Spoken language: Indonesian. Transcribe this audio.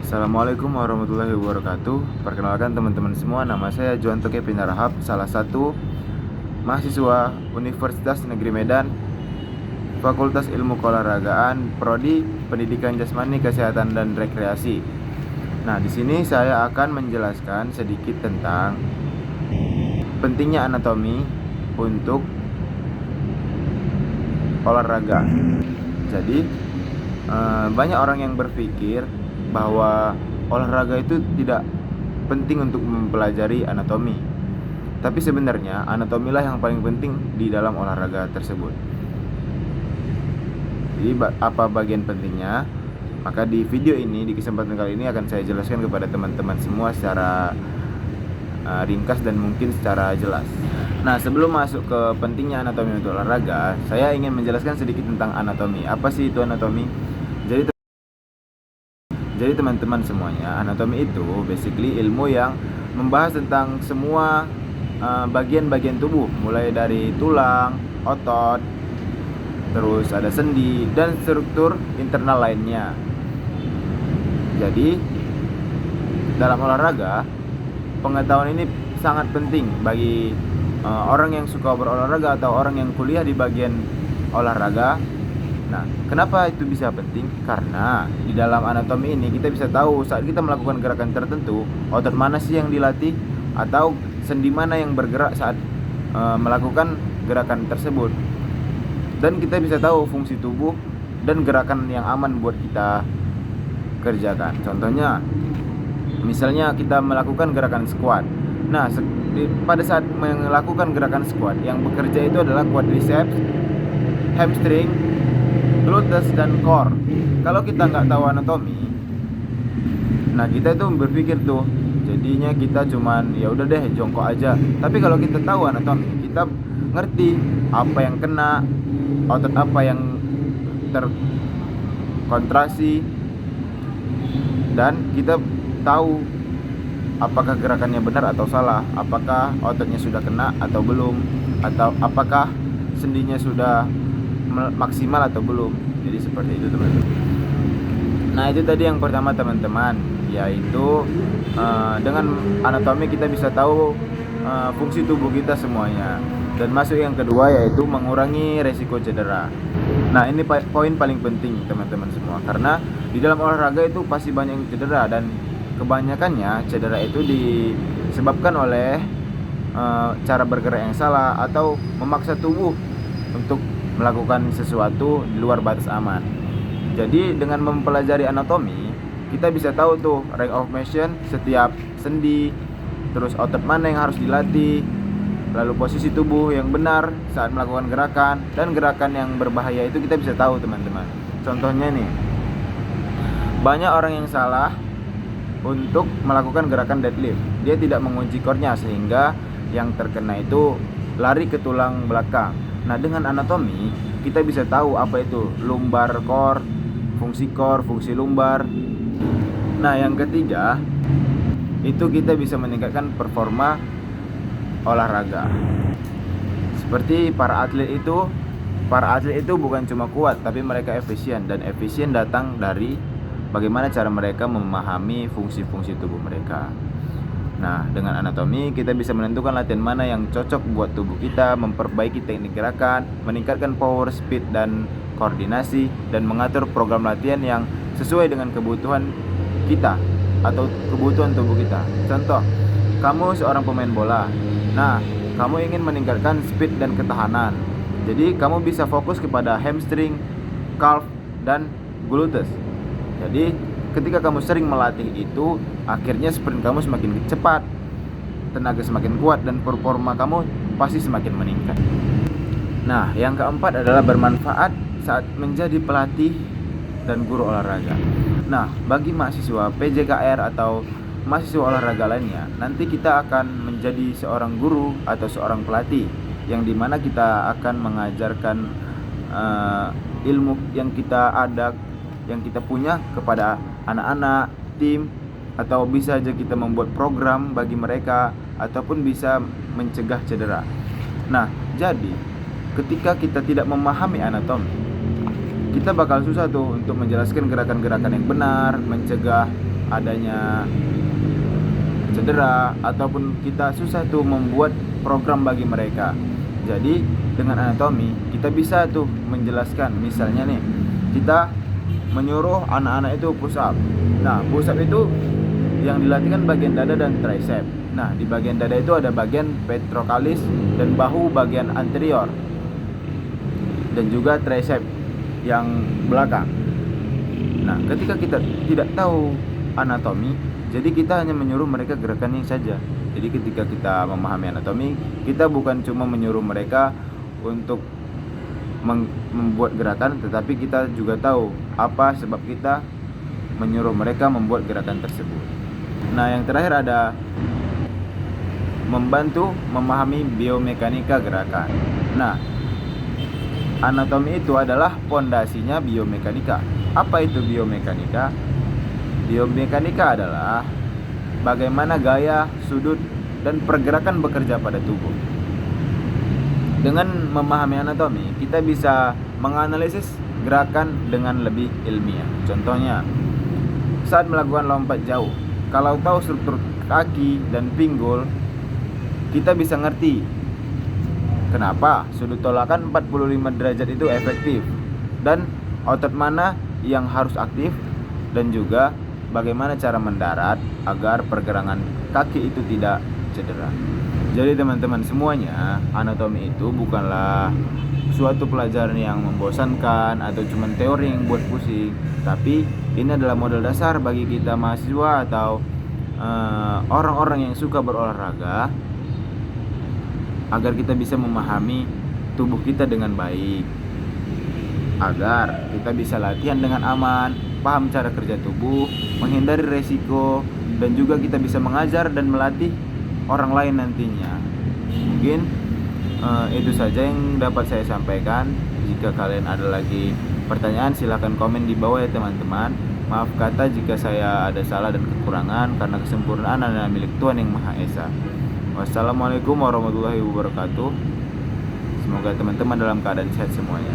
Assalamualaikum warahmatullahi wabarakatuh. Perkenalkan teman-teman semua, nama saya Juwanto Kevin Rahab, salah satu mahasiswa Universitas Negeri Medan, Fakultas Ilmu Keolahragaan, Prodi Pendidikan Jasmani, Kesehatan dan Rekreasi. Nah, di sini saya akan menjelaskan sedikit tentang pentingnya anatomi untuk olahraga. Jadi, banyak orang yang berpikir bahwa olahraga itu tidak penting untuk mempelajari anatomi. Tapi sebenarnya anatomilah yang paling penting di dalam olahraga tersebut. Jadi apa bagian pentingnya? Maka di video ini, di kesempatan kali ini akan saya jelaskan kepada teman-teman semua secara ringkas dan mungkin secara jelas. Nah, sebelum masuk ke pentingnya anatomi untuk olahraga, saya ingin menjelaskan sedikit tentang anatomi. Apa sih itu anatomi? Jadi teman-teman semuanya, anatomi itu basically ilmu yang membahas tentang semua bagian-bagian tubuh, mulai dari tulang, otot, terus ada sendi dan struktur internal lainnya. Jadi dalam olahraga, pengetahuan ini sangat penting bagi orang yang suka berolahraga atau orang yang kuliah di bagian olahraga. Nah, kenapa itu bisa penting? Karena di dalam anatomi ini kita bisa tahu saat kita melakukan gerakan tertentu, otot mana sih yang dilatih atau sendi mana yang bergerak saat melakukan gerakan tersebut. Dan kita bisa tahu fungsi tubuh dan gerakan yang aman buat kita kerjakan. Contohnya, misalnya kita melakukan gerakan squat. Nah, pada saat melakukan gerakan squat, yang bekerja itu adalah quadriceps, hamstring, gluteus dan core. Kalau kita nggak tahu anatomi, nah kita itu berpikir tuh, jadinya kita cuman ya udah deh jongkok aja. Tapi kalau kita tahu anatomi, kita ngerti apa yang kena, otot apa yang terkontraksi, dan kita tahu apakah gerakannya benar atau salah, apakah ototnya sudah kena atau belum, atau apakah sendinya sudah maksimal atau belum. Jadi seperti itu teman-teman. Nah, itu tadi yang pertama teman-teman, yaitu dengan anatomi kita bisa tahu fungsi tubuh kita semuanya. Dan masuk yang kedua, yaitu mengurangi resiko cedera. Nah, ini poin paling penting teman-teman semua, karena di dalam olahraga itu pasti banyak yang cedera, dan kebanyakannya cedera itu disebabkan oleh cara bergerak yang salah atau memaksa tubuh untuk melakukan sesuatu di luar batas aman. Jadi dengan mempelajari anatomi, kita bisa tahu tuh range of motion setiap sendi, terus otot mana yang harus dilatih, lalu posisi tubuh yang benar saat melakukan gerakan, dan gerakan yang berbahaya itu kita bisa tahu teman-teman. Contohnya nih, banyak orang yang salah untuk melakukan gerakan deadlift. Dia tidak mengunci core-nya sehingga yang terkena itu lari ke tulang belakang. Nah, dengan anatomi kita bisa tahu apa itu lumbar core, fungsi lumbar. Nah, yang ketiga itu kita bisa meningkatkan performa olahraga. Seperti para atlet itu bukan cuma kuat, tapi mereka efisien, dan efisien datang dari bagaimana cara mereka memahami fungsi-fungsi tubuh mereka. Nah, dengan anatomi kita bisa menentukan latihan mana yang cocok buat tubuh kita, memperbaiki teknik gerakan, meningkatkan power, speed, dan koordinasi, dan mengatur program latihan yang sesuai dengan kebutuhan kita atau kebutuhan tubuh kita. Contoh, kamu seorang pemain bola. Nah, kamu ingin meningkatkan speed dan ketahanan. Jadi, kamu bisa fokus kepada hamstring, calf, dan gluteus. Jadi, ketika kamu sering melatih itu, akhirnya sprint kamu semakin cepat, tenaga semakin kuat, dan performa kamu pasti semakin meningkat. Nah, yang keempat adalah bermanfaat saat menjadi pelatih dan guru olahraga. Nah, bagi mahasiswa PJKR atau mahasiswa olahraga lainnya, nanti kita akan menjadi seorang guru atau seorang pelatih, yang dimana kita akan mengajarkan ilmu yang kita punya kepada anak-anak, tim, atau bisa aja kita membuat program bagi mereka, ataupun bisa mencegah cedera. Nah, jadi ketika kita tidak memahami anatomi, kita bakal susah tuh untuk menjelaskan gerakan-gerakan yang benar, mencegah adanya cedera ataupun kita susah tuh membuat program bagi mereka. Jadi dengan anatomi kita bisa tuh menjelaskan, misalnya nih kita menyuruh anak-anak itu push up. Nah, push up itu yang dilatihkan bagian dada dan tricep. Nah, di bagian dada itu ada bagian pectoralis dan bahu bagian anterior, dan juga tricep yang belakang. Nah, ketika kita tidak tahu anatomi, jadi kita hanya menyuruh mereka gerakannya saja. Jadi ketika kita memahami anatomi, kita bukan cuma menyuruh mereka untuk membuat gerakan, tetapi kita juga tahu apa sebab kita menyuruh mereka membuat gerakan tersebut. Nah, yang terakhir ada membantu memahami biomekanika gerakan. Nah, anatomi itu adalah pondasinya biomekanika. Apa itu biomekanika? Biomekanika adalah bagaimana gaya, sudut, dan pergerakan bekerja pada tubuh. Dengan memahami anatomi, kita bisa menganalisis gerakan dengan lebih ilmiah. Contohnya, saat melakukan lompat jauh, kalau tahu struktur kaki dan pinggul, kita bisa ngerti kenapa sudut tolakan 45 derajat itu efektif, dan otot mana yang harus aktif, dan juga bagaimana cara mendarat agar pergerakan kaki itu tidak cedera. Jadi teman-teman semuanya, anatomi itu bukanlah suatu pelajaran yang membosankan atau cuma teori yang buat pusing, tapi ini adalah modal dasar bagi kita mahasiswa atau orang-orang yang suka berolahraga, agar kita bisa memahami tubuh kita dengan baik, agar kita bisa latihan dengan aman, paham cara kerja tubuh, menghindari resiko, dan juga kita bisa mengajar dan melatih orang lain nantinya. Mungkin itu saja yang dapat saya sampaikan. Jika kalian ada lagi pertanyaan, silahkan komen di bawah ya teman-teman. Maaf kata jika saya ada salah dan kekurangan, karena kesempurnaan adalah milik Tuhan yang Maha Esa. Wassalamualaikum warahmatullahi wabarakatuh. Semoga teman-teman dalam keadaan sehat semuanya.